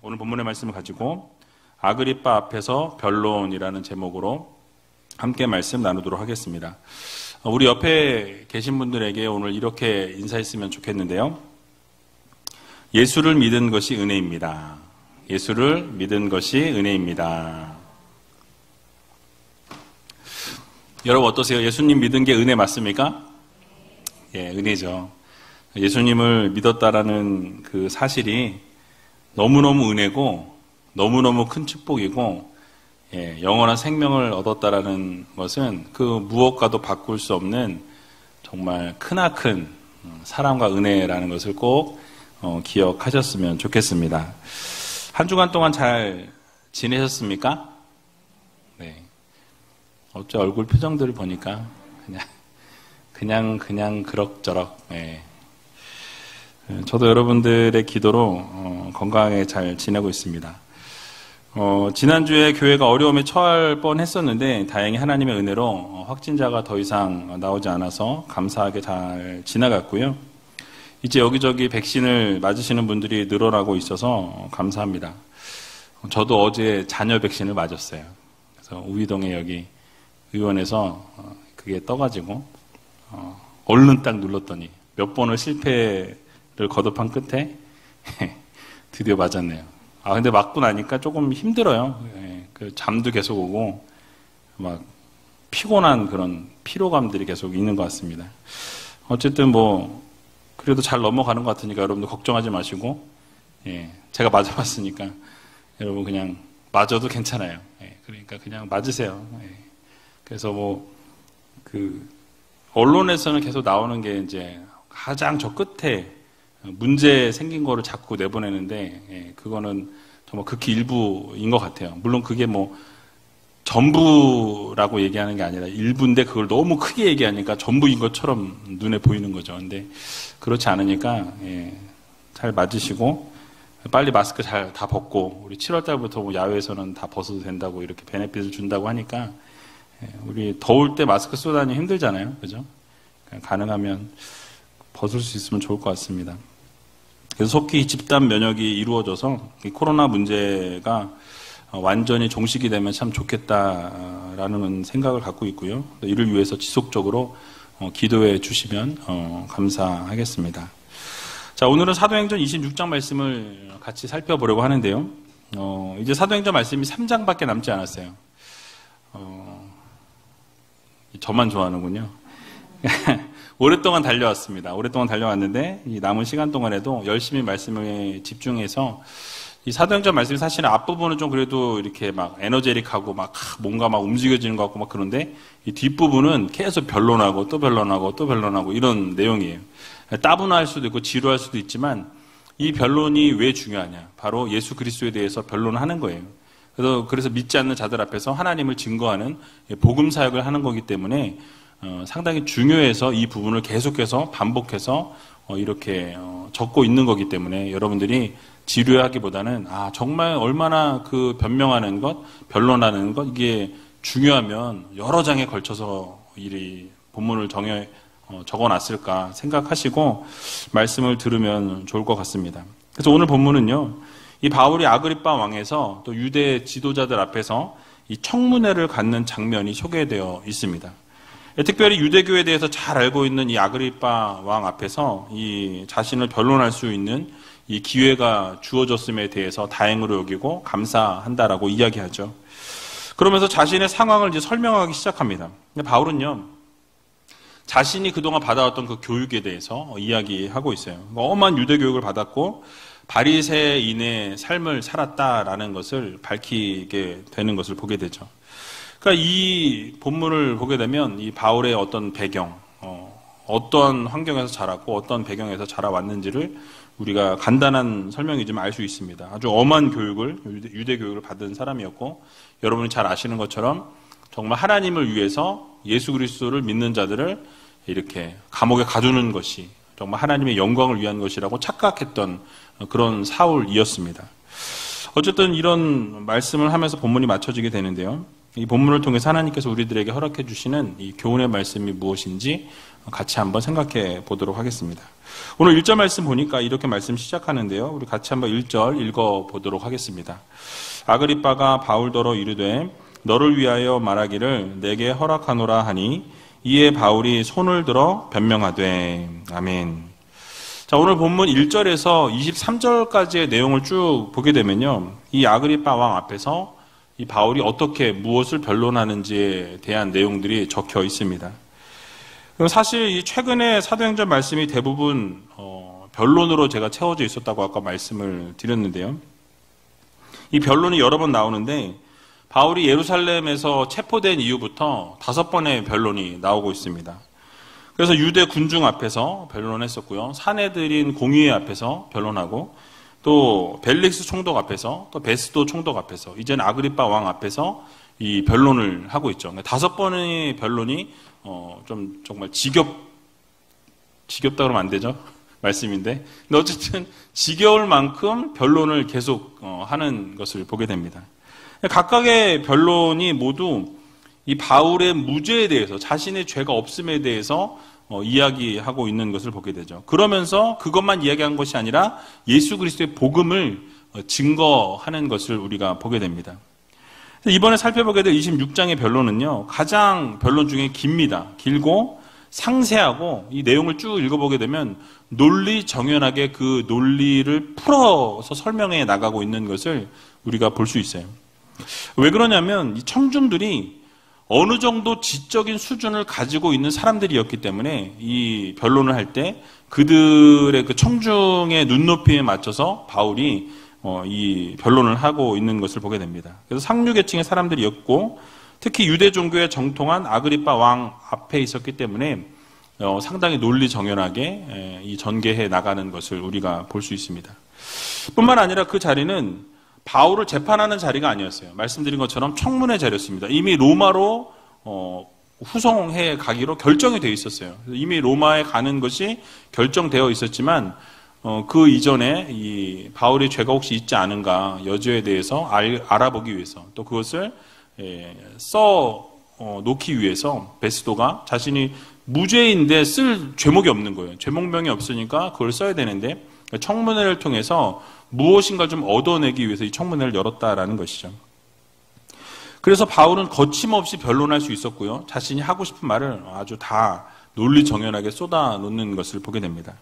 오늘 본문의 말씀을 가지고 아그리빠 앞에서 변론이라는 제목으로 함께 말씀 나누도록 하겠습니다. 우리 옆에 계신 분들에게 오늘 이렇게 인사했으면 좋겠는데요. 예수를 믿은 것이 은혜입니다. 예수를 믿은 것이 은혜입니다. 여러분 어떠세요? 예수님 믿은 게 은혜 맞습니까? 예, 은혜죠. 예수님을 믿었다라는 그 사실이 너무너무 은혜고 너무너무 큰 축복이고, 예, 영원한 생명을 얻었다라는 것은 그 무엇과도 바꿀 수 없는 정말 크나큰 사랑과 은혜라는 것을 꼭 기억하셨으면 좋겠습니다. 한 주간 동안 잘 지내셨습니까? 네. 어째 얼굴 표정들을 보니까 그냥 그럭저럭. 예. 저도 여러분들의 기도로 건강하게 잘 지내고 있습니다. 지난주에 교회가 어려움에 처할 뻔했었는데 다행히 하나님의 은혜로 확진자가 더 이상 나오지 않아서 감사하게 잘 지나갔고요. 이제 여기저기 백신을 맞으시는 분들이 늘어나고 있어서 감사합니다. 저도 어제 자녀 백신을 맞았어요. 그래서 우이동에 여기 의원에서 그게 떠가지고 얼른 딱 눌렀더니 몇 번을 실패를 거듭한 끝에 드디어 맞았네요. 근데 맞고 나니까 조금 힘들어요. 그 잠도 계속 오고 막 피곤한 그런 피로감들이 계속 있는 것 같습니다. 어쨌든 그래도 잘 넘어가는 것 같으니까 여러분들 걱정하지 마시고, 예, 제가 맞아봤으니까 여러분 그냥 맞아도 괜찮아요. 예, 그러니까 그냥 맞으세요. 예. 그래서 언론에서는 계속 나오는 게 이제 가장 저 끝에 문제 생긴 거를 자꾸 내보내는데, 예, 그거는 정말 극히 일부인 것 같아요. 물론 그게 전부라고 얘기하는 게 아니라 일부인데 그걸 너무 크게 얘기하니까 전부인 것처럼 눈에 보이는 거죠. 근데 그렇지 않으니까, 예, 잘 맞으시고 빨리 마스크 잘 다 벗고, 우리 7월 달부터 야외에서는 다 벗어도 된다고 이렇게 베네핏을 준다고 하니까, 예, 우리 더울 때 마스크 쓰고 다니기 힘들잖아요. 그죠? 가능하면 벗을 수 있으면 좋을 것 같습니다. 그래서 속히 집단 면역이 이루어져서 이 코로나 문제가 완전히 종식이 되면 참 좋겠다라는 생각을 갖고 있고요. 이를 위해서 지속적으로 기도해 주시면 감사하겠습니다. 자, 오늘은 사도행전 26장 말씀을 같이 살펴보려고 하는데요. 이제 사도행전 말씀이 3장밖에 남지 않았어요. 저만 좋아하는군요. 오랫동안 달려왔습니다. 오랫동안 달려왔는데 이 남은 시간 동안에도 열심히 말씀에 집중해서, 이 사도행전 말씀이 사실은 앞부분은 좀 그래도 이렇게 막 에너제릭하고 막 뭔가 막 움직여지는 것 같고 막 그런데, 이 뒷부분은 계속 변론하고 또 변론하고 또 변론하고 이런 내용이에요. 따분할 수도 있고 지루할 수도 있지만 이 변론이 왜 중요하냐? 바로 예수 그리스도에 대해서 변론하는 거예요. 그래서 믿지 않는 자들 앞에서 하나님을 증거하는 복음 사역을 하는 거기 때문에 상당히 중요해서 이 부분을 계속해서 반복해서 이렇게 적고 있는 거기 때문에 여러분들이 지루해하기보다는 정말 얼마나 그 변명하는 것, 변론하는 것, 이게 중요하면 여러 장에 걸쳐서 이 본문을 적어놨을까 생각하시고 말씀을 들으면 좋을 것 같습니다. 그래서 오늘 본문은요, 이 바울이 아그리빠 왕에서 또 유대 지도자들 앞에서 이 청문회를 갖는 장면이 소개되어 있습니다. 특별히 유대교에 대해서 잘 알고 있는 이 아그리빠 왕 앞에서 이 자신을 변론할 수 있는 이 기회가 주어졌음에 대해서 다행으로 여기고 감사한다라고 이야기하죠. 그러면서 자신의 상황을 이제 설명하기 시작합니다. 근데 바울은요, 자신이 그동안 받아왔던 그 교육에 대해서 이야기하고 있어요. 엄한 유대 교육을 받았고 바리새인의 삶을 살았다라는 것을 밝히게 되는 것을 보게 되죠. 그러니까 이 본문을 보게 되면 이 바울의 어떤 배경, 어떤 환경에서 자랐고 어떤 배경에서 자라왔는지를 우리가 간단한 설명이지만 알 수 있습니다. 아주 엄한 교육을, 유대 교육을 받은 사람이었고, 여러분이 잘 아시는 것처럼 정말 하나님을 위해서 예수 그리스도를 믿는 자들을 이렇게 감옥에 가두는 것이 정말 하나님의 영광을 위한 것이라고 착각했던 그런 사울이었습니다. 어쨌든 이런 말씀을 하면서 본문이 맞춰지게 되는데요. 이 본문을 통해서 하나님께서 우리들에게 허락해 주시는 이 교훈의 말씀이 무엇인지 같이 한번 생각해 보도록 하겠습니다. 오늘 1절 말씀 보니까 이렇게 말씀 시작하는데요. 우리 같이 한번 1절 읽어 보도록 하겠습니다. 아그리빠가 바울더러 이르되 너를 위하여 말하기를 내게 허락하노라 하니 이에 바울이 손을 들어 변명하되. 아멘. 자, 오늘 본문 1절에서 23절까지의 내용을 쭉 보게 되면요. 이 아그리빠 왕 앞에서 이 바울이 어떻게 무엇을 변론하는지에 대한 내용들이 적혀 있습니다. 사실 이 최근에 사도행전 말씀이 대부분 변론으로 제가 채워져 있었다고 아까 말씀을 드렸는데요. 이 변론이 여러 번 나오는데 바울이 예루살렘에서 체포된 이후부터 5번의 변론이 나오고 있습니다. 그래서 유대 군중 앞에서 변론했었고요. 사내들인 공의회 앞에서 변론하고 또 벨릭스 총독 앞에서 또 베스도 총독 앞에서 이제는 아그리빠 왕 앞에서 이 변론을 하고 있죠. 5번의 변론이 좀 정말 지겹다 그러면 안 되죠? 말씀인데. 근데 어쨌든 지겨울 만큼 변론을 계속 하는 것을 보게 됩니다. 각각의 변론이 모두 이 바울의 무죄에 대해서 자신의 죄가 없음에 대해서 이야기하고 있는 것을 보게 되죠. 그러면서 그것만 이야기한 것이 아니라 예수 그리스도의 복음을 증거하는 것을 우리가 보게 됩니다. 이번에 살펴보게 될 26장의 변론은요. 가장 변론 중에 깁니다. 길고 상세하고 이 내용을 쭉 읽어보게 되면 논리 정연하게 그 논리를 풀어서 설명해 나가고 있는 것을 우리가 볼 수 있어요. 왜 그러냐면 이 청중들이 어느 정도 지적인 수준을 가지고 있는 사람들이었기 때문에 이 변론을 할 때 그들의 그 청중의 눈높이에 맞춰서 바울이 이 변론을 하고 있는 것을 보게 됩니다. 그래서 상류계층의 사람들이었고 특히 유대 종교에 정통한 아그리빠 왕 앞에 있었기 때문에 상당히 논리 정연하게 이 전개해 나가는 것을 우리가 볼 수 있습니다. 뿐만 아니라 그 자리는 바울을 재판하는 자리가 아니었어요. 말씀드린 것처럼 청문회 자리였습니다. 이미 로마로 후송해 가기로 결정이 되어 있었어요. 이미 로마에 가는 것이 결정되어 있었지만 그 이전에 이 바울의 죄가 혹시 있지 않은가 여죄에 대해서 알아보기 위해서 또 그것을 놓기 위해서 베스도가 자신이 무죄인데 쓸 죄목이 없는 거예요. 죄목명이 없으니까 그걸 써야 되는데 청문회를 통해서 무엇인가 좀 얻어내기 위해서 이 청문회를 열었다라는 것이죠. 그래서 바울은 거침없이 변론할 수 있었고요. 자신이 하고 싶은 말을 아주 다 논리 정연하게 쏟아놓는 것을 보게 됩니다.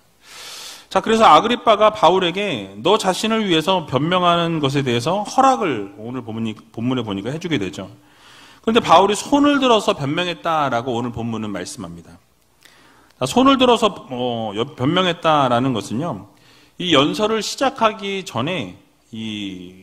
자, 그래서 아그리빠가 바울에게 너 자신을 위해서 변명하는 것에 대해서 허락을 오늘 본문에 보니까 해주게 되죠. 그런데 바울이 손을 들어서 변명했다라고 오늘 본문은 말씀합니다. 자, 손을 들어서 변명했다라는 것은요. 이 연설을 시작하기 전에 이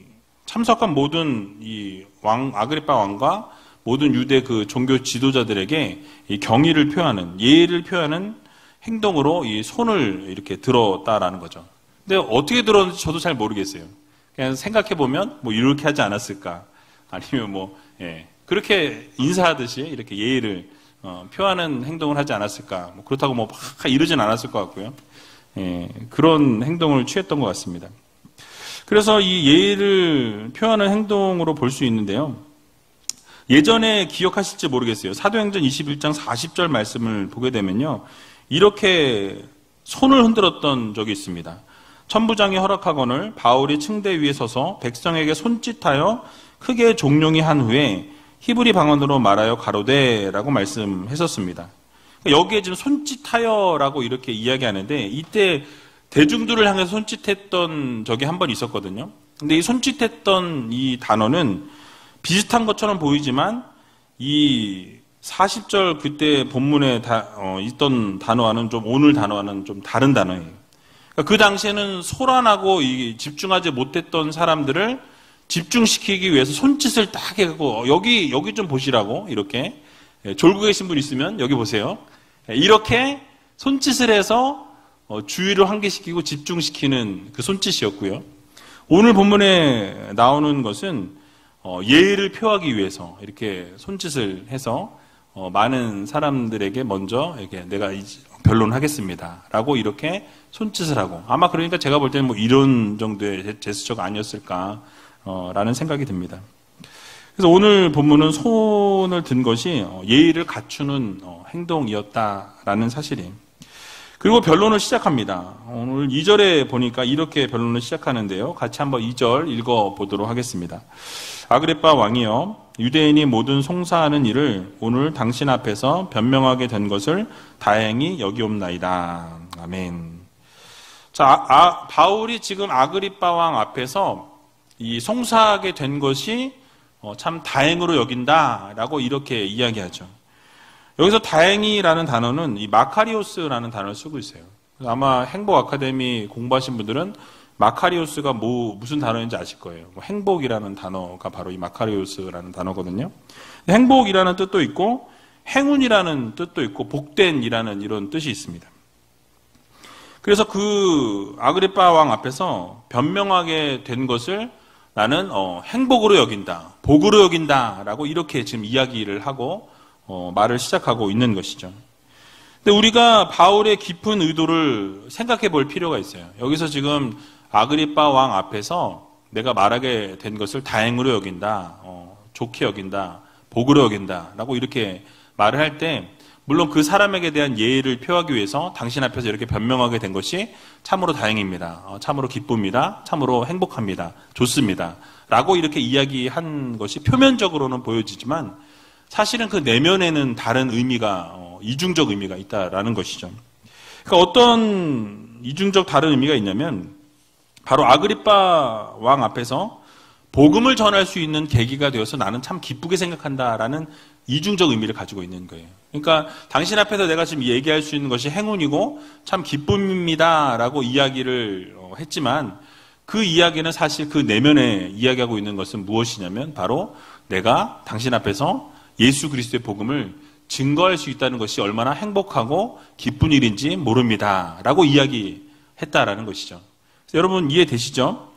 참석한 모든 이 아그리빠 왕과 모든 유대 그 종교 지도자들에게 이 경의를 표하는 예의를 표하는 행동으로 이 손을 이렇게 들었다라는 거죠. 근데 어떻게 들었는지 저도 잘 모르겠어요. 그냥 생각해 보면 뭐 이렇게 하지 않았을까, 아니면 그렇게 인사하듯이 이렇게 예의를 표하는 행동을 하지 않았을까. 그렇다고 막 이러진 않았을 것 같고요. 그런 행동을 취했던 것 같습니다. 그래서 이 예의를 표하는 행동으로 볼 수 있는데요. 예전에 기억하실지 모르겠어요. 사도행전 21장 40절 말씀을 보게 되면요. 이렇게 손을 흔들었던 적이 있습니다. 천부장이 허락하거늘 바울이 층대 위에 서서 백성에게 손짓하여 크게 종용이 한 후에 히브리 방언으로 말하여 가로되라고 말씀했었습니다. 여기에 지금 손짓하여라고 이렇게 이야기하는데 이때 대중들을 향해서 손짓했던 적이 한 번 있었거든요. 근데 이 손짓했던 이 단어는 비슷한 것처럼 보이지만 이 40절 그때 본문에 있던 단어와는 좀 오늘 단어와는 좀 다른 단어예요. 그러니까 그 당시에는 소란하고 집중하지 못했던 사람들을 집중시키기 위해서 손짓을 딱 해갖고 여기 좀 보시라고 이렇게 졸고 계신 분 있으면 여기 보세요. 이렇게 손짓을 해서 주의를 환기시키고 집중시키는 그 손짓이었고요. 오늘 본문에 나오는 것은 예의를 표하기 위해서 이렇게 손짓을 해서 많은 사람들에게 먼저 이렇게 내가 변론하겠습니다라고 이렇게 손짓을 하고 아마 그러니까 제가 볼 때는 뭐 이런 정도의 제스처가 아니었을까라는 생각이 듭니다. 그래서 오늘 본문은 손을 든 것이 예의를 갖추는 행동이었다라는 사실이에요. 그리고 변론을 시작합니다. 오늘 2절에 보니까 이렇게 변론을 시작하는데요. 같이 한번 2절 읽어보도록 하겠습니다. 아그리빠 왕이여, 유대인이 모든 송사하는 일을 오늘 당신 앞에서 변명하게 된 것을 다행히 여기옵나이다. 아멘. 자, 바울이 지금 아그리빠 왕 앞에서 이 송사하게 된 것이 참 다행으로 여긴다라고 이렇게 이야기하죠. 여기서 다행이라는 단어는 이 마카리오스라는 단어를 쓰고 있어요. 아마 행복 아카데미 공부하신 분들은 마카리오스가 무슨 단어인지 아실 거예요. 행복이라는 단어가 바로 이 마카리오스라는 단어거든요. 행복이라는 뜻도 있고 행운이라는 뜻도 있고 복된이라는 이런 뜻이 있습니다. 그래서 그 아그리빠 왕 앞에서 변명하게 된 것을 나는 행복으로 여긴다, 복으로 여긴다라고 이렇게 지금 이야기를 하고 말을 시작하고 있는 것이죠. 근데 우리가 바울의 깊은 의도를 생각해 볼 필요가 있어요. 여기서 지금 아그리빠 왕 앞에서 내가 말하게 된 것을 다행으로 여긴다, 좋게 여긴다, 복으로 여긴다라고 이렇게 말을 할 때 물론 그 사람에게 대한 예의를 표하기 위해서 당신 앞에서 이렇게 변명하게 된 것이 참으로 다행입니다. 참으로 기쁩니다. 참으로 행복합니다. 좋습니다. 라고 이렇게 이야기한 것이 표면적으로는 보여지지만 사실은 그 내면에는 다른 의미가, 이중적 의미가 있다라는 것이죠. 그러니까 어떤 이중적 다른 의미가 있냐면 바로 아그리빠 왕 앞에서 복음을 전할 수 있는 계기가 되어서 나는 참 기쁘게 생각한다라는 이중적 의미를 가지고 있는 거예요. 그러니까 당신 앞에서 내가 지금 얘기할 수 있는 것이 행운이고 참 기쁨입니다라고 이야기를 했지만 그 이야기는 사실 그 내면에 이야기하고 있는 것은 무엇이냐면 바로 내가 당신 앞에서 예수 그리스도의 복음을 증거할 수 있다는 것이 얼마나 행복하고 기쁜 일인지 모릅니다라고 이야기했다라는 것이죠. 여러분 이해되시죠?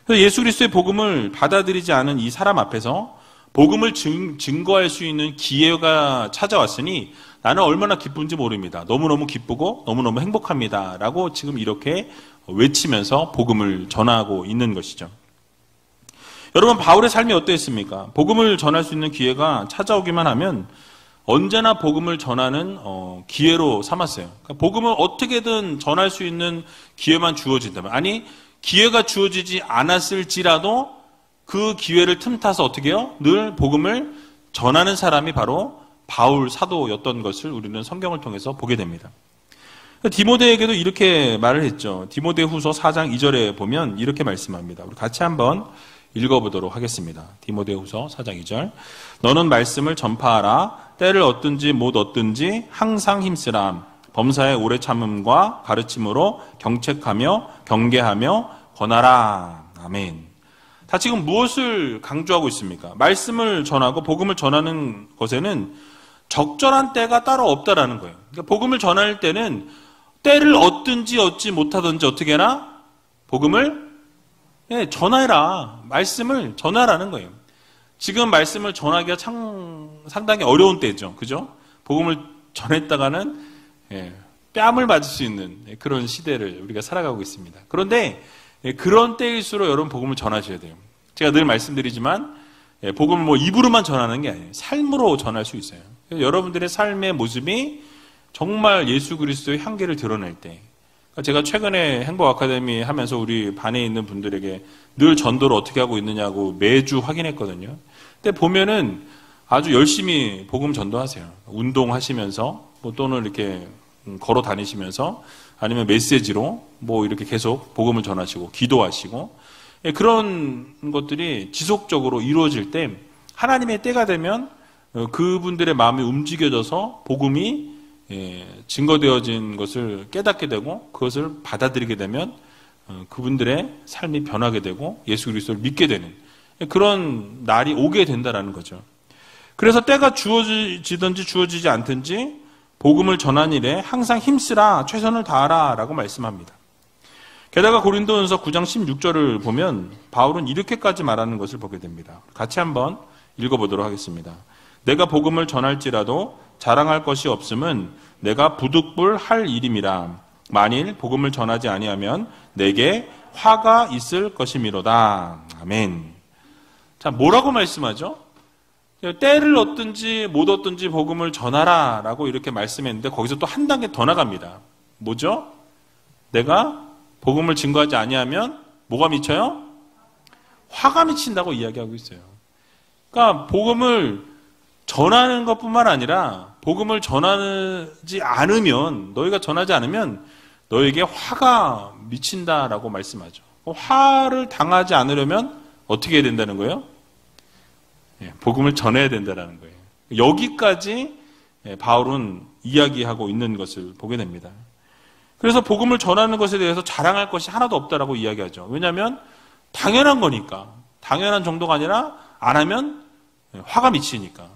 그래서 예수 그리스도의 복음을 받아들이지 않은 이 사람 앞에서 복음을 증거할 수 있는 기회가 찾아왔으니 나는 얼마나 기쁜지 모릅니다. 너무너무 기쁘고 너무너무 행복합니다. 라고 지금 이렇게 외치면서 복음을 전하고 있는 것이죠. 여러분 바울의 삶이 어떠했습니까? 복음을 전할 수 있는 기회가 찾아오기만 하면 언제나 복음을 전하는 기회로 삼았어요. 그러니까 복음을 어떻게든 전할 수 있는 기회만 주어진다면, 아니 기회가 주어지지 않았을지라도 그 기회를 틈타서 어떻게 해요? 늘 복음을 전하는 사람이 바로 바울 사도였던 것을 우리는 성경을 통해서 보게 됩니다. 디모데에게도 이렇게 말을 했죠. 디모데 후서 4장 2절에 보면 이렇게 말씀합니다. 우리 같이 한번 읽어보도록 하겠습니다. 디모데 후서 4장 2절. 너는 말씀을 전파하라. 때를 얻든지 못 얻든지 항상 힘쓰라. 범사의 오래 참음과 가르침으로 경책하며 경계하며 권하라. 아멘. 다 지금 무엇을 강조하고 있습니까? 말씀을 전하고 복음을 전하는 것에는 적절한 때가 따로 없다라는 거예요. 그러니까 복음을 전할 때는 때를 얻든지 얻지 못하든지 어떻게 해라? 복음을 전하라. 말씀을 전하라는 거예요. 지금 말씀을 전하기가 상당히 어려운 때죠. 그죠? 복음을 전했다가는 뺨을 맞을 수 있는 그런 시대를 우리가 살아가고 있습니다. 그런데 그런 때일수록 여러분 복음을 전하셔야 돼요. 제가 늘 말씀드리지만 복음을 입으로만 전하는 게 아니에요. 삶으로 전할 수 있어요. 여러분들의 삶의 모습이 정말 예수 그리스도의 향기를 드러낼 때, 제가 최근에 행복 아카데미 하면서 우리 반에 있는 분들에게 늘 전도를 어떻게 하고 있느냐고 매주 확인했거든요. 근데 보면은 아주 열심히 복음 전도하세요. 운동하시면서 또는 이렇게 걸어 다니시면서 아니면 메시지로 이렇게 계속 복음을 전하시고 기도하시고 그런 것들이 지속적으로 이루어질 때 하나님의 때가 되면 그분들의 마음이 움직여져서 복음이 증거되어진 것을 깨닫게 되고 그것을 받아들이게 되면 그분들의 삶이 변하게 되고 예수 그리스도를 믿게 되는 그런 날이 오게 된다라는 거죠. 그래서 때가 주어지든지 주어지지 않든지 복음을 전한 일에 항상 힘쓰라, 최선을 다하라 라고 말씀합니다. 게다가 고린도전서 9장 16절을 보면 바울은 이렇게까지 말하는 것을 보게 됩니다. 같이 한번 읽어보도록 하겠습니다. 내가 복음을 전할지라도 자랑할 것이 없음은 내가 부득불할 일임이라. 만일 복음을 전하지 아니하면 내게 화가 있을 것이미로다. 아멘. 자, 뭐라고 말씀하죠? 때를 얻든지 못 얻든지 복음을 전하라 라고 이렇게 말씀했는데 거기서 또 한 단계 더 나갑니다. 뭐죠? 내가 복음을 증거하지 아니하면 뭐가 미쳐요? 화가 미친다고 이야기하고 있어요. 그러니까 복음을 전하는 것뿐만 아니라 복음을 전하지 않으면, 너희가 전하지 않으면 너에게 화가 미친다라고 말씀하죠. 화를 당하지 않으려면 어떻게 해야 된다는 거예요? 복음을 전해야 된다는 거예요. 여기까지 바울은 이야기하고 있는 것을 보게 됩니다. 그래서 복음을 전하는 것에 대해서 자랑할 것이 하나도 없다라고 이야기하죠. 왜냐하면 당연한 거니까. 당연한 정도가 아니라 안 하면 화가 미치니까.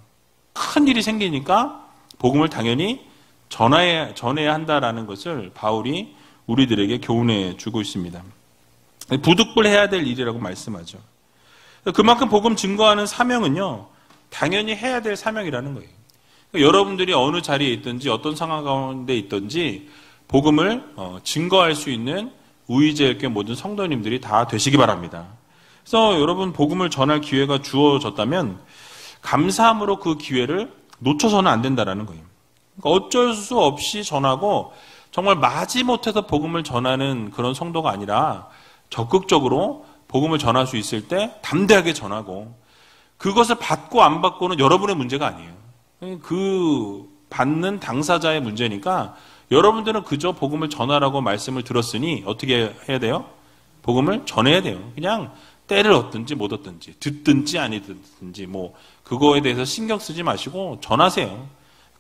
큰 일이 생기니까 복음을 당연히 전해야 한다라는 것을 바울이 우리들에게 교훈해 주고 있습니다. 부득불해야 될 일이라고 말씀하죠. 그만큼 복음 증거하는 사명은요, 당연히 해야 될 사명이라는 거예요. 여러분들이 어느 자리에 있든지 어떤 상황 가운데 있든지 복음을 증거할 수 있는 우의제일교회 모든 성도님들이 다 되시기 바랍니다. 그래서 여러분 복음을 전할 기회가 주어졌다면 감사함으로 그 기회를 놓쳐서는 안 된다는 거예요. 그러니까 어쩔 수 없이 전하고 정말 마지못해서 복음을 전하는 그런 성도가 아니라 적극적으로 복음을 전할 수 있을 때 담대하게 전하고, 그것을 받고 안 받고는 여러분의 문제가 아니에요. 그 받는 당사자의 문제니까 여러분들은 그저 복음을 전하라고 말씀을 들었으니 어떻게 해야 돼요? 복음을 전해야 돼요. 그냥 때를 얻든지 못 얻든지, 듣든지 아니 듣든지 뭐 그거에 대해서 신경 쓰지 마시고 전하세요.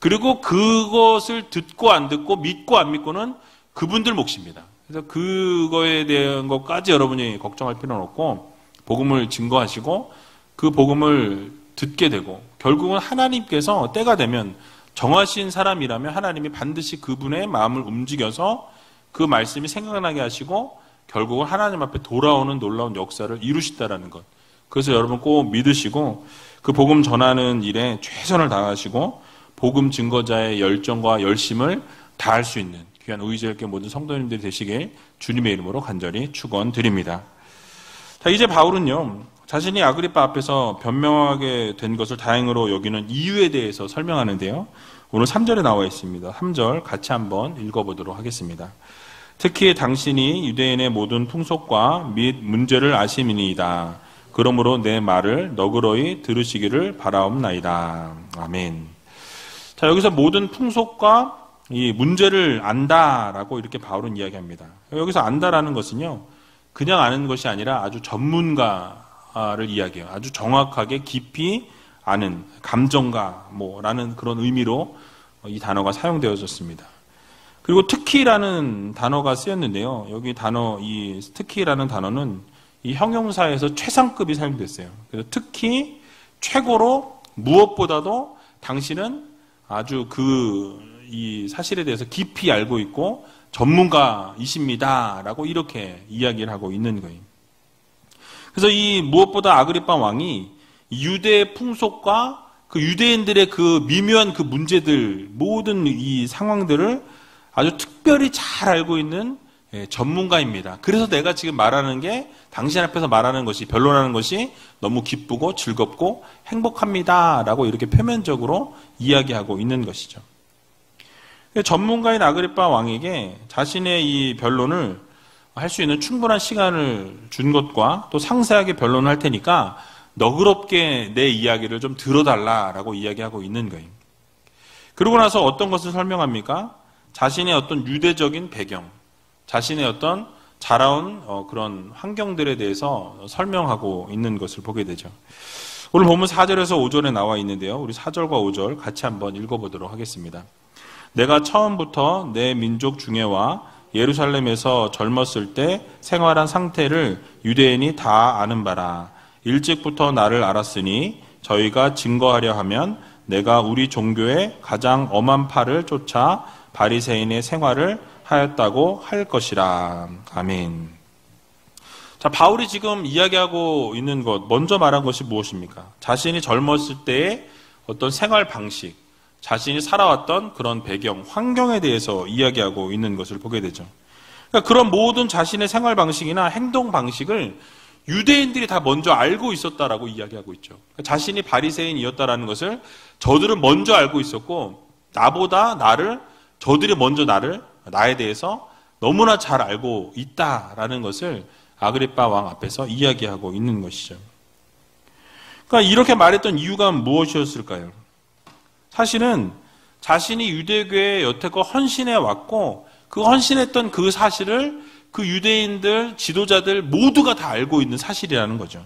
그리고 그것을 듣고 안 듣고 믿고 안 믿고는 그분들 몫입니다. 그래서 그거에 대한 것까지 여러분이 걱정할 필요는 없고 복음을 증거하시고 그 복음을 듣게 되고, 결국은 하나님께서 때가 되면 정하신 사람이라면 하나님이 반드시 그분의 마음을 움직여서 그 말씀이 생각나게 하시고 결국은 하나님 앞에 돌아오는 놀라운 역사를 이루시다라는 것. 그래서 여러분 꼭 믿으시고 그 복음 전하는 일에 최선을 다하시고 복음 증거자의 열정과 열심을 다할 수 있는 귀한 의지있게 모든 성도님들이 되시길 주님의 이름으로 간절히 축원드립니다. 자, 이제 바울은요, 자신이 아그리빠 앞에서 변명하게 된 것을 다행으로 여기는 이유에 대해서 설명하는데요. 오늘 3절에 나와 있습니다. 3절 같이 한번 읽어보도록 하겠습니다. 특히 당신이 유대인의 모든 풍속과 및 문제를 아심이니이다. 그러므로 내 말을 너그러이 들으시기를 바라옵나이다. 아멘. 자, 여기서 모든 풍속과 이 문제를 안다라고 이렇게 바울은 이야기합니다. 여기서 안다라는 것은요, 그냥 아는 것이 아니라 아주 전문가를 이야기해요. 아주 정확하게 깊이 아는 감정가라는 그런 의미로 이 단어가 사용되어졌습니다. 그리고 특히라는 단어가 쓰였는데요. 여기 이 특히라는 단어는 이 형용사에서 최상급이 사용됐어요. 그래서 특히 최고로 무엇보다도 당신은 아주 이 사실에 대해서 깊이 알고 있고 전문가이십니다라고 이렇게 이야기를 하고 있는 거예요. 그래서 이 무엇보다 아그리빠 왕이 유대의 풍속과 그 유대인들의 그 미묘한 그 문제들, 모든 이 상황들을 아주 특별히 잘 알고 있는 전문가입니다. 그래서 내가 지금 말하는 게, 당신 앞에서 말하는 것이, 변론하는 것이 너무 기쁘고 즐겁고 행복합니다라고 이렇게 표면적으로 이야기하고 있는 것이죠. 전문가인 아그리빠 왕에게 자신의 이 변론을 할 수 있는 충분한 시간을 준 것과 또 상세하게 변론을 할 테니까 너그럽게 내 이야기를 좀 들어달라라고 이야기하고 있는 거예요. 그러고 나서 어떤 것을 설명합니까? 자신의 어떤 유대적인 배경, 자신의 어떤 자라온 그런 환경들에 대해서 설명하고 있는 것을 보게 되죠. 오늘 본문 4절에서 5절에 나와 있는데요. 우리 4절과 5절 같이 한번 읽어보도록 하겠습니다. 내가 처음부터 내 민족 중에와 예루살렘에서 젊었을 때 생활한 상태를 유대인이 다 아는 바라. 일찍부터 나를 알았으니 저희가 증거하려 하면 내가 우리 종교의 가장 엄한 팔을 쫓아 바리새인의 생활을 하였다고 할 것이라. 아멘. 자, 바울이 지금 이야기하고 있는 것, 먼저 말한 것이 무엇입니까? 자신이 젊었을 때의 어떤 생활 방식, 자신이 살아왔던 그런 배경, 환경에 대해서 이야기하고 있는 것을 보게 되죠. 그러니까 그런 모든 자신의 생활 방식이나 행동 방식을 유대인들이 다 먼저 알고 있었다라고 이야기하고 있죠. 자신이 바리새인이었다라는 것을 저들은 먼저 알고 있었고, 저들이 먼저 나에 대해서 너무나 잘 알고 있다라는 것을 아그리빠 왕 앞에서 이야기하고 있는 것이죠. 그러니까 이렇게 말했던 이유가 무엇이었을까요? 사실은 자신이 유대교에 여태껏 헌신해 왔고, 그 헌신했던 그 사실을 그 유대인들, 지도자들 모두가 다 알고 있는 사실이라는 거죠.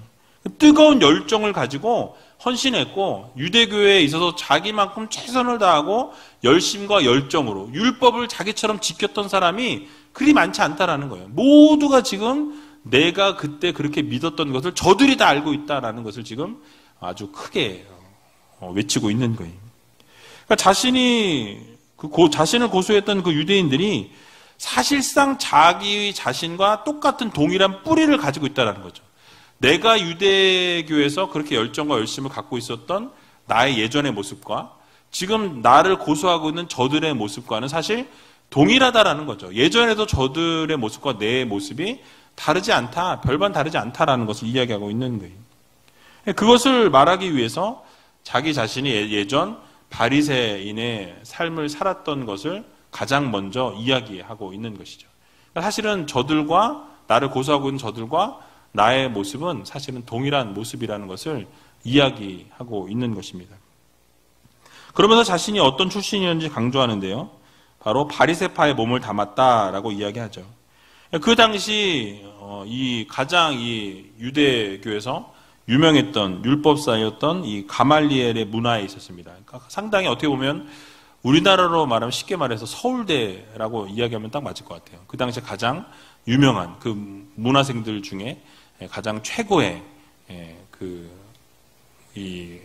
뜨거운 열정을 가지고 헌신했고, 유대교회에 있어서 자기만큼 최선을 다하고 열심과 열정으로 율법을 자기처럼 지켰던 사람이 그리 많지 않다라는 거예요. 모두가 지금 내가 그때 그렇게 믿었던 것을 저들이 다 알고 있다라는 것을 지금 아주 크게 외치고 있는 거예요. 그러니까 자신을 고소했던 그 유대인들이 사실상 자기 자신과 똑같은 동일한 뿌리를 가지고 있다는 거죠. 내가 유대교에서 그렇게 열정과 열심을 갖고 있었던 나의 예전의 모습과 지금 나를 고소하고 있는 저들의 모습과는 사실 동일하다라는 거죠. 예전에도 저들의 모습과 내 모습이 다르지 않다, 별반 다르지 않다라는 것을 이야기하고 있는 거예요. 그것을 말하기 위해서 자기 자신이 예전 바리새인의 삶을 살았던 것을 가장 먼저 이야기하고 있는 것이죠. 사실은 나를 고소하고 있는 저들과 나의 모습은 사실은 동일한 모습이라는 것을 이야기하고 있는 것입니다. 그러면서 자신이 어떤 출신이었는지 강조하는데요. 바로 바리새파의 몸을 담았다라고 이야기하죠. 그 당시 가장 유대교에서 유명했던 율법사였던 이 가말리엘의 문화에 있었습니다. 그러니까 상당히 어떻게 보면 우리나라로 말하면 쉽게 말해서 서울대라고 이야기하면 딱 맞을 것 같아요. 그 당시에 가장 유명한 그 문화생들 중에 가장 최고의 이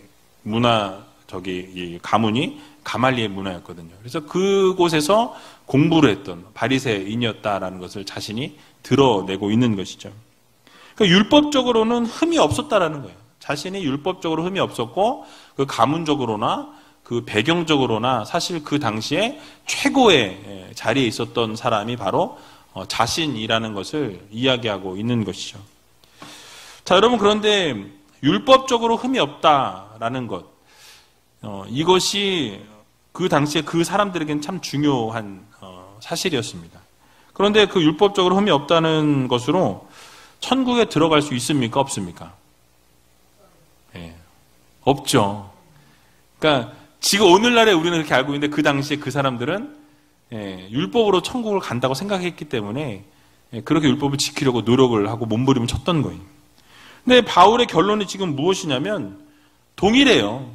가문이 가말리엘 문화였거든요. 그래서 그곳에서 공부를 했던 바리새인이었다라는 것을 자신이 드러내고 있는 것이죠. 그러니까 율법적으로는 흠이 없었다라는 거예요. 자신이 율법적으로 흠이 없었고 그 가문적으로나 그 배경적으로나 사실 그 당시에 최고의 자리에 있었던 사람이 바로 자신이라는 것을 이야기하고 있는 것이죠. 자, 여러분, 그런데 율법적으로 흠이 없다라는 것, 이것이 그 당시에 그 사람들에게는 참 중요한 사실이었습니다. 그런데 그 율법적으로 흠이 없다는 것으로 천국에 들어갈 수 있습니까? 없습니까? 네, 없죠. 그러니까 지금 오늘날에 우리는 그렇게 알고 있는데 그 당시에 그 사람들은 율법으로 천국을 간다고 생각했기 때문에 그렇게 율법을 지키려고 노력을 하고 몸부림을 쳤던 거예요. 근데 바울의 결론이 지금 무엇이냐면 동일해요.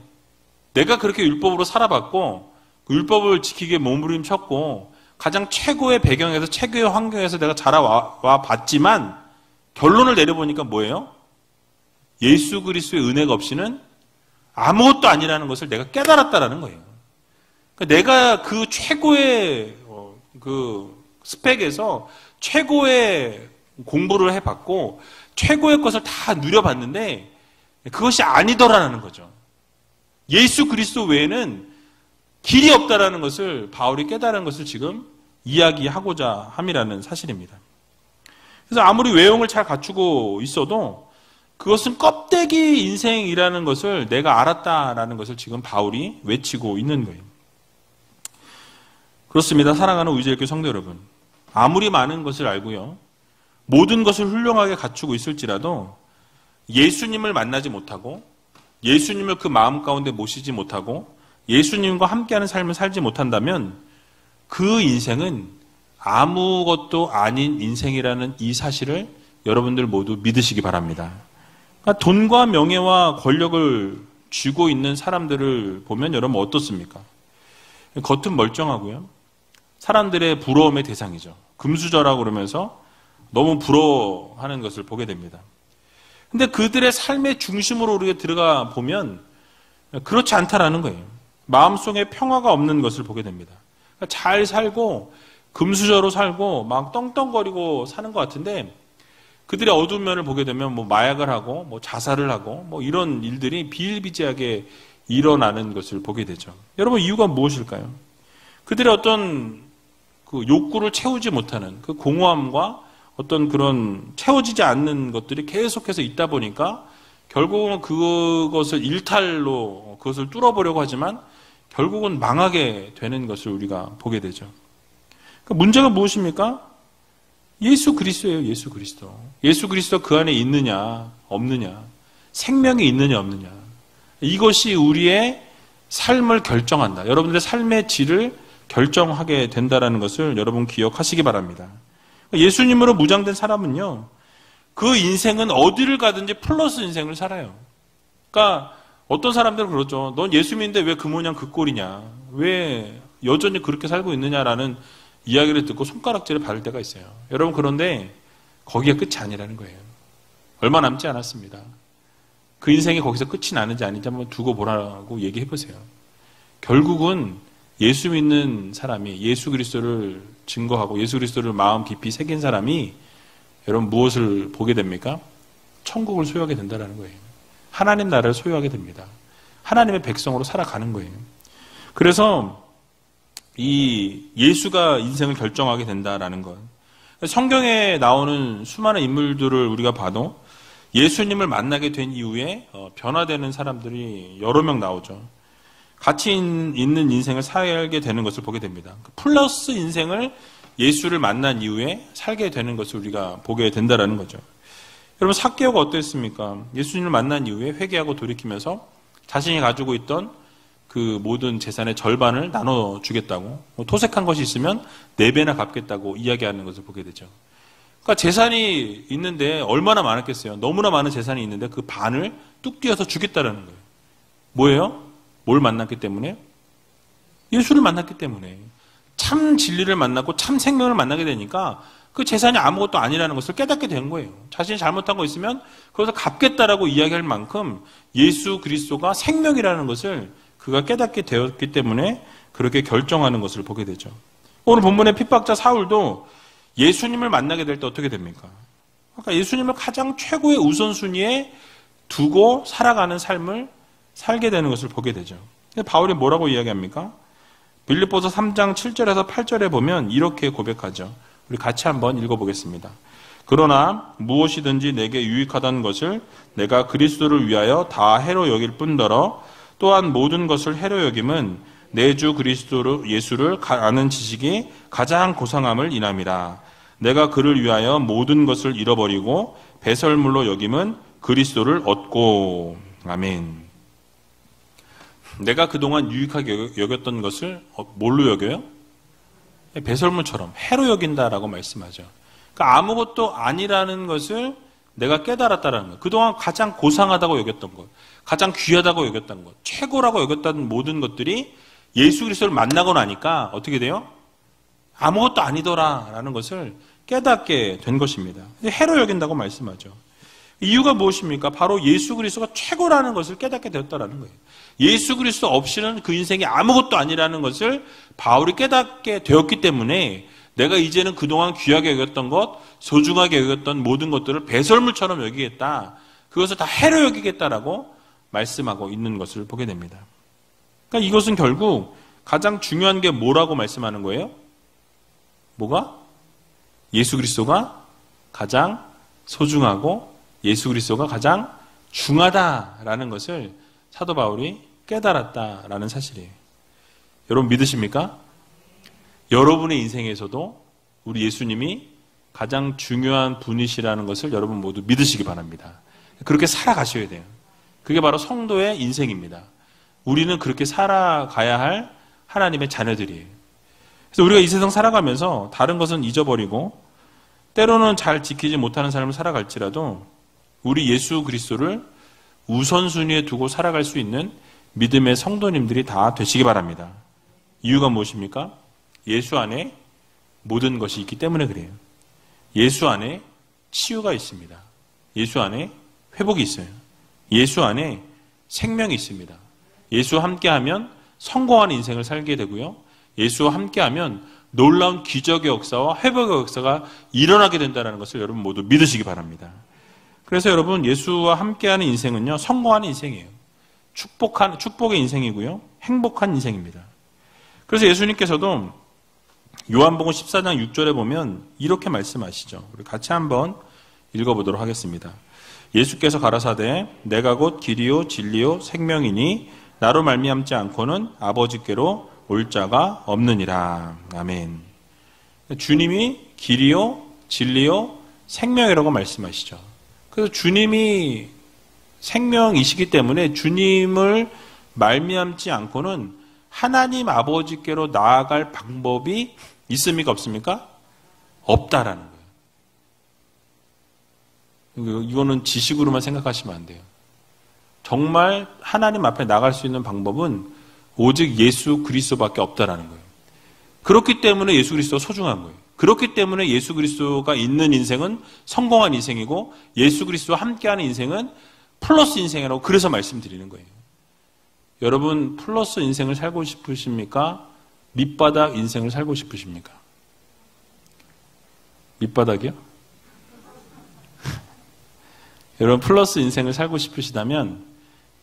내가 그렇게 율법으로 살아봤고 그 율법을 지키기에 몸부림 쳤고 가장 최고의 배경에서 최고의 환경에서 내가 자라와 봤지만 결론을 내려보니까 뭐예요? 예수 그리스도의 은혜가 없이는 아무것도 아니라는 것을 내가 깨달았다라는 거예요. 그러니까 내가 그 최고의 그 스펙에서 최고의 공부를 해봤고 최고의 것을 다 누려봤는데 그것이 아니더라는 거죠. 예수 그리스도 외에는 길이 없다라는 것을 바울이 깨달은 것을 지금 이야기하고자 함이라는 사실입니다. 그래서 아무리 외형을 잘 갖추고 있어도 그것은 껍데기 인생이라는 것을 내가 알았다라는 것을 지금 바울이 외치고 있는 거예요. 그렇습니다. 사랑하는 우리제일교회 성도 여러분. 아무리 많은 것을 알고요. 모든 것을 훌륭하게 갖추고 있을지라도 예수님을 만나지 못하고 예수님을 그 마음 가운데 모시지 못하고 예수님과 함께하는 삶을 살지 못한다면 그 인생은 아무것도 아닌 인생이라는 이 사실을 여러분들 모두 믿으시기 바랍니다. 그러니까 돈과 명예와 권력을 쥐고 있는 사람들을 보면 여러분 어떻습니까? 겉은 멀쩡하고요. 사람들의 부러움의 대상이죠. 금수저라고 그러면서 너무 부러워하는 것을 보게 됩니다. 근데 그들의 삶의 중심으로 우리가 들어가 보면 그렇지 않다라는 거예요. 마음속에 평화가 없는 것을 보게 됩니다. 그러니까 잘 살고 금수저로 살고 막 떵떵거리고 사는 것 같은데 그들의 어두운 면을 보게 되면 뭐 마약을 하고 뭐 자살을 하고 뭐 이런 일들이 비일비재하게 일어나는 것을 보게 되죠. 여러분 이유가 무엇일까요? 그들의 어떤 그 욕구를 채우지 못하는 그 공허함과 어떤 그런 채워지지 않는 것들이 계속해서 있다 보니까 결국은 그것을 일탈로 그것을 뚫어보려고 하지만 결국은 망하게 되는 것을 우리가 보게 되죠. 그러니까 문제가 무엇입니까? 예수 그리스도예요. 예수 그리스도. 예수 그리스도 그 안에 있느냐 없느냐, 생명이 있느냐 없느냐, 이것이 우리의 삶을 결정한다. 여러분들의 삶의 질을 결정하게 된다는 것을 여러분 기억하시기 바랍니다. 예수님으로 무장된 사람은요, 그 인생은 어디를 가든지 플러스 인생을 살아요. 그러니까 어떤 사람들은 그러죠. 넌 예수 믿는데 왜 그 모양 그 꼴이냐, 왜 여전히 그렇게 살고 있느냐라는 이야기를 듣고 손가락질을 받을 때가 있어요. 여러분, 그런데 거기가 끝이 아니라는 거예요. 얼마 남지 않았습니다. 그 인생이 거기서 끝이 나는지 아닌지 한번 두고 보라고 얘기해 보세요. 결국은 예수 믿는 사람이, 예수 그리스도를 증거하고 예수 그리스도를 마음 깊이 새긴 사람이 여러분 무엇을 보게 됩니까? 천국을 소유하게 된다는 거예요. 하나님 나라를 소유하게 됩니다. 하나님의 백성으로 살아가는 거예요. 그래서 이 예수가 인생을 결정하게 된다라는 것. 성경에 나오는 수많은 인물들을 우리가 봐도 예수님을 만나게 된 이후에 변화되는 사람들이 여러 명 나오죠. 가치 있는 인생을 살게 되는 것을 보게 됩니다. 플러스 인생을 예수를 만난 이후에 살게 되는 것을 우리가 보게 된다는 거죠. 여러분, 삭개오가 어땠습니까? 예수님을 만난 이후에 회개하고 돌이키면서 자신이 가지고 있던 그 모든 재산의 절반을 나눠주겠다고, 토색한 것이 있으면 4배나 갚겠다고 이야기하는 것을 보게 되죠. 그러니까 재산이 있는데 얼마나 많았겠어요. 너무나 많은 재산이 있는데 그 반을 뚝 띄어서 주겠다라는 거예요. 뭐예요? 뭘 만났기 때문에? 예수를 만났기 때문에. 참 진리를 만나고 참 생명을 만나게 되니까 그 재산이 아무것도 아니라는 것을 깨닫게 된 거예요. 자신이 잘못한 거 있으면 그것을 갚겠다라고 이야기할 만큼 예수 그리스도가 생명이라는 것을 그가 깨닫게 되었기 때문에 그렇게 결정하는 것을 보게 되죠. 오늘 본문의 핍박자 사울도 예수님을 만나게 될 때 어떻게 됩니까? 그러니까 예수님을 가장 최고의 우선순위에 두고 살아가는 삶을 살게 되는 것을 보게 되죠. 바울이 뭐라고 이야기합니까? 빌립보서 3장 7절에서 8절에 보면 이렇게 고백하죠. 우리 같이 한번 읽어보겠습니다. 그러나 무엇이든지 내게 유익하다는 것을 내가 그리스도를 위하여 다 해로 여길 뿐더러 또한 모든 것을 해로 여김은 내 주 그리스도 예수를 아는 지식이 가장 고상함을 인함이라. 내가 그를 위하여 모든 것을 잃어버리고 배설물로 여김은 그리스도를 얻고. 아멘. 내가 그동안 유익하게 여겼던 것을 뭘로 여겨요? 배설물처럼 해로 여긴다라고 말씀하죠. 그러니까 아무것도 아니라는 것을 내가 깨달았다라는 거예요. 그동안 가장 고상하다고 여겼던 것, 가장 귀하다고 여겼던 것, 최고라고 여겼던 모든 것들이 예수 그리스도를 만나고 나니까 어떻게 돼요? 아무것도 아니더라라는 것을 깨닫게 된 것입니다. 해로 여긴다고 말씀하죠. 이유가 무엇입니까? 바로 예수 그리스도가 최고라는 것을 깨닫게 되었다라는 거예요. 예수 그리스도 없이는 그 인생이 아무것도 아니라는 것을 바울이 깨닫게 되었기 때문에 내가 이제는 그동안 귀하게 여겼던 것, 소중하게 여겼던 모든 것들을 배설물처럼 여기겠다. 그것을 다 해로 여기겠다라고 말씀하고 있는 것을 보게 됩니다. 그러니까 이것은 결국 가장 중요한 게 뭐라고 말씀하는 거예요? 뭐가? 예수 그리스도가 가장 소중하고 예수 그리스도가 가장 중하다라는 것을 사도 바울이 깨달았다라는 사실이에요. 여러분 믿으십니까? 여러분의 인생에서도 우리 예수님이 가장 중요한 분이시라는 것을 여러분 모두 믿으시기 바랍니다. 그렇게 살아가셔야 돼요. 그게 바로 성도의 인생입니다. 우리는 그렇게 살아가야 할 하나님의 자녀들이에요. 그래서 우리가 이 세상 살아가면서 다른 것은 잊어버리고 때로는 잘 지키지 못하는 삶을 살아갈지라도 우리 예수 그리스도를 우선순위에 두고 살아갈 수 있는 믿음의 성도님들이 다 되시기 바랍니다. 이유가 무엇입니까? 예수 안에 모든 것이 있기 때문에 그래요. 예수 안에 치유가 있습니다. 예수 안에 회복이 있어요. 예수 안에 생명이 있습니다. 예수와 함께하면 성공하는 인생을 살게 되고요. 예수와 함께하면 놀라운 기적의 역사와 회복의 역사가 일어나게 된다는 것을 여러분 모두 믿으시기 바랍니다. 그래서 여러분 예수와 함께하는 인생은요, 성공하는 인생이에요. 축복의 인생이고요. 행복한 인생입니다. 그래서 예수님께서도 요한복음 14장 6절에 보면 이렇게 말씀하시죠. 우리 같이 한번 읽어보도록 하겠습니다. 예수께서 가라사대 내가 곧 길이요 진리요 생명이니 나로 말미암지 않고는 아버지께로 올 자가 없느니라. 아멘. 주님이 길이요 진리요 생명이라고 말씀하시죠. 그래서 주님이 생명이시기 때문에 주님을 말미암지 않고는 하나님 아버지께로 나아갈 방법이 있습니까? 없습니까? 없다라는 거예요. 이거는 지식으로만 생각하시면 안 돼요. 정말 하나님 앞에 나갈 수 있는 방법은 오직 예수 그리스도밖에 없다라는 거예요. 그렇기 때문에 예수 그리스도가 소중한 거예요. 그렇기 때문에 예수 그리스도가 있는 인생은 성공한 인생이고 예수 그리스도와 함께하는 인생은 플러스 인생이라고 그래서 말씀드리는 거예요. 여러분 플러스 인생을 살고 싶으십니까? 밑바닥 인생을 살고 싶으십니까? 밑바닥이요? 여러분 플러스 인생을 살고 싶으시다면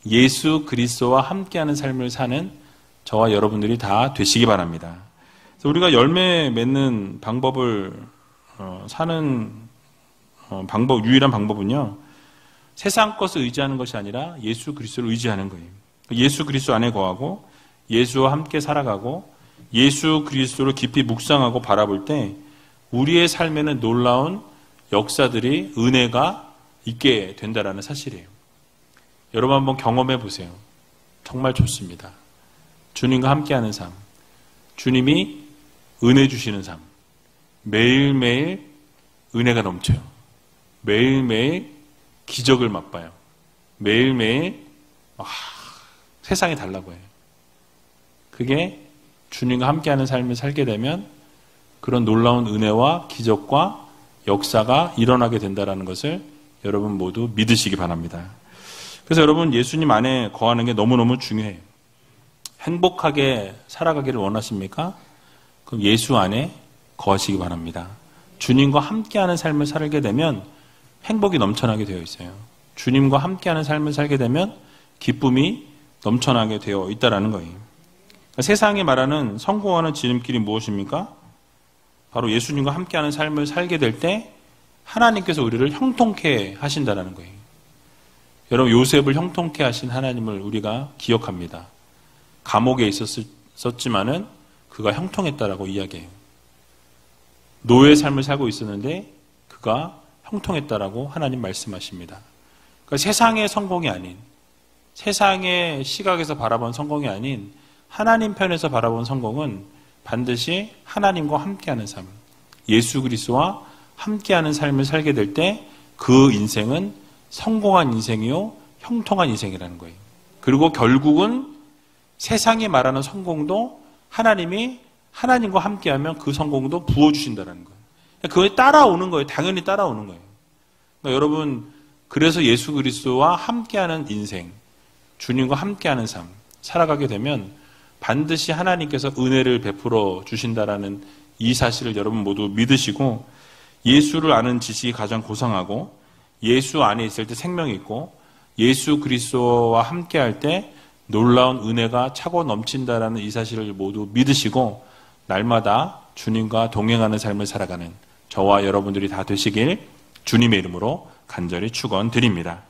예수 그리스도와 함께하는 삶을 사는 저와 여러분들이 다 되시기 바랍니다. 그래서 우리가 열매 맺는 방법을 사는 유일한 방법은요. 세상 것을 의지하는 것이 아니라 예수 그리스도를 의지하는 거예요. 예수 그리스도 안에 거하고 예수와 함께 살아가고 예수 그리스도를 깊이 묵상하고 바라볼 때 우리의 삶에는 놀라운 역사들이 은혜가 있게 된다라는 사실이에요. 여러분 한번 경험해 보세요. 정말 좋습니다. 주님과 함께하는 삶, 주님이 은혜 주시는 삶, 매일매일 은혜가 넘쳐요. 매일매일 기적을 맛봐요. 매일매일 세상이 달라 보여요. 그게 주님과 함께하는 삶을 살게 되면 그런 놀라운 은혜와 기적과 역사가 일어나게 된다는 것을 여러분 모두 믿으시기 바랍니다. 그래서 여러분 예수님 안에 거하는 게 너무너무 중요해요. 행복하게 살아가기를 원하십니까? 그럼 예수 안에 거하시기 바랍니다. 주님과 함께하는 삶을 살게 되면 행복이 넘쳐나게 되어 있어요. 주님과 함께하는 삶을 살게 되면 기쁨이 넘쳐나게 되어 있다는 거예요. 세상이 말하는 성공하는 지름길이 무엇입니까? 바로 예수님과 함께하는 삶을 살게 될 때 하나님께서 우리를 형통케 하신다는 거예요. 여러분 요셉을 형통케 하신 하나님을 우리가 기억합니다. 감옥에 있었지만은 그가 형통했다라고 이야기해요. 노예의 삶을 살고 있었는데 그가 형통했다라고 하나님 말씀하십니다. 그러니까 세상의 성공이 아닌 세상의 시각에서 바라본 성공이 아닌 하나님 편에서 바라본 성공은 반드시 하나님과 함께하는 삶, 예수 그리스도와 함께하는 삶을 살게 될 때 그 인생은 성공한 인생이요 형통한 인생이라는 거예요. 그리고 결국은 세상이 말하는 성공도 하나님이 하나님과 함께하면 그 성공도 부어주신다는 거예요. 그거에 따라오는 거예요. 당연히 따라오는 거예요. 그러니까 여러분 그래서 예수 그리스도와 함께하는 인생, 주님과 함께하는 삶 살아가게 되면 반드시 하나님께서 은혜를 베풀어 주신다라는 이 사실을 여러분 모두 믿으시고 예수를 아는 지식이 가장 고상하고 예수 안에 있을 때 생명이 있고 예수 그리스도와 함께할 때 놀라운 은혜가 차고 넘친다라는 이 사실을 모두 믿으시고 날마다 주님과 동행하는 삶을 살아가는 저와 여러분들이 다 되시길 주님의 이름으로 간절히 축원드립니다.